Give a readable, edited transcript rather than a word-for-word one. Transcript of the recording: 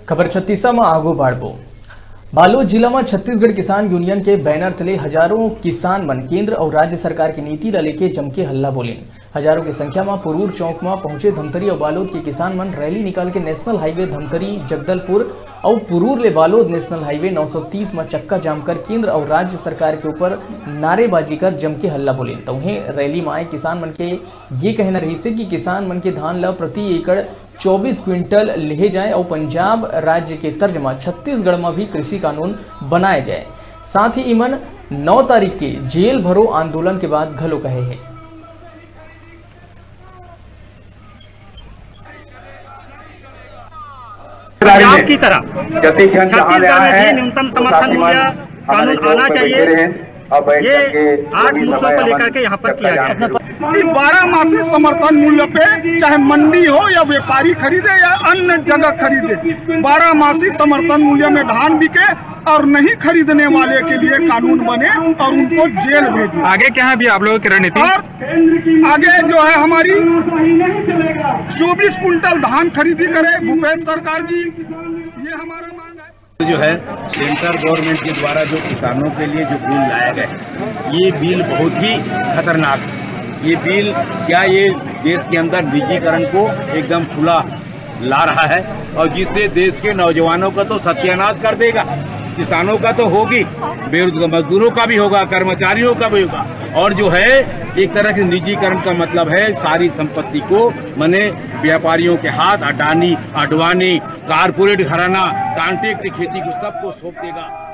खबर 36 में आगू बाढ़बो। बालोद जिला में छत्तीसगढ़ किसान यूनियन के बैनर तले हजारों किसान मन केंद्र और राज्य सरकार की नीति ला लेके जमके हल्ला बोले। हजारों की संख्या में पुरूर चौक में पहुंचे धमतरी और बालोद के किसान मन रैली निकाल के नेशनल हाईवे धमतरी जगदलपुर और पुरूर ले बालोद नेशनल हाईवे 930 में चक्का जाम कर केंद्र और राज्य सरकार के ऊपर नारेबाजी कर जम के हल्ला बोले। तो उन्हें रैली में आए किसान मन के ये कहना रही से कि किसान मन के धान ला प्रति एकड़ 24 क्विंटल ले जाए और पंजाब राज्य के तर्ज में छत्तीसगढ़ में भी कृषि कानून बनाया जाए। साथ ही इमन 9 तारीख के जेल भरो आंदोलन के बाद घलो कहे हैं। पंजाब की तरह छत्तीसगढ़ में भी न्यूनतम समर्थन मूल्य कानून आना चाहिए। ये 8 मुद्दों को लेकर के यहाँ पर किया गया कि 12 मासी समर्थन मूल्य पे चाहे मंडी हो या व्यापारी खरीदे या अन्य जगह खरीदे, 12 मासी समर्थन मूल्य में धान बिके और नहीं खरीदने वाले के लिए कानून बने और उनको जेल भेजे। आगे क्या है भी आप लोगों की रणनीति? और आगे जो है हमारी 24 कुंटल धान खरीदी करे भूपेश सरकार जी, ये हमारा मांग है। जो है सेंट्रल गवर्नमेंट के द्वारा जो किसानों के लिए जो बिल लाया गया, ये बिल बहुत ही खतरनाक है। ये बिल क्या ये देश के अंदर निजीकरण को एकदम खुला ला रहा है और जिससे देश के नौजवानों का तो सत्यानाश कर देगा। किसानों का तो होगी, बेरोजगार मजदूरों का भी होगा, कर्मचारियों का भी होगा। और जो है एक तरह के निजीकरण का मतलब है सारी संपत्ति को माने व्यापारियों के हाथ, अडानी, अडवाणी, कारपोरेट घराना, कॉन्ट्रैक्ट खेती को सबको सौंप देगा।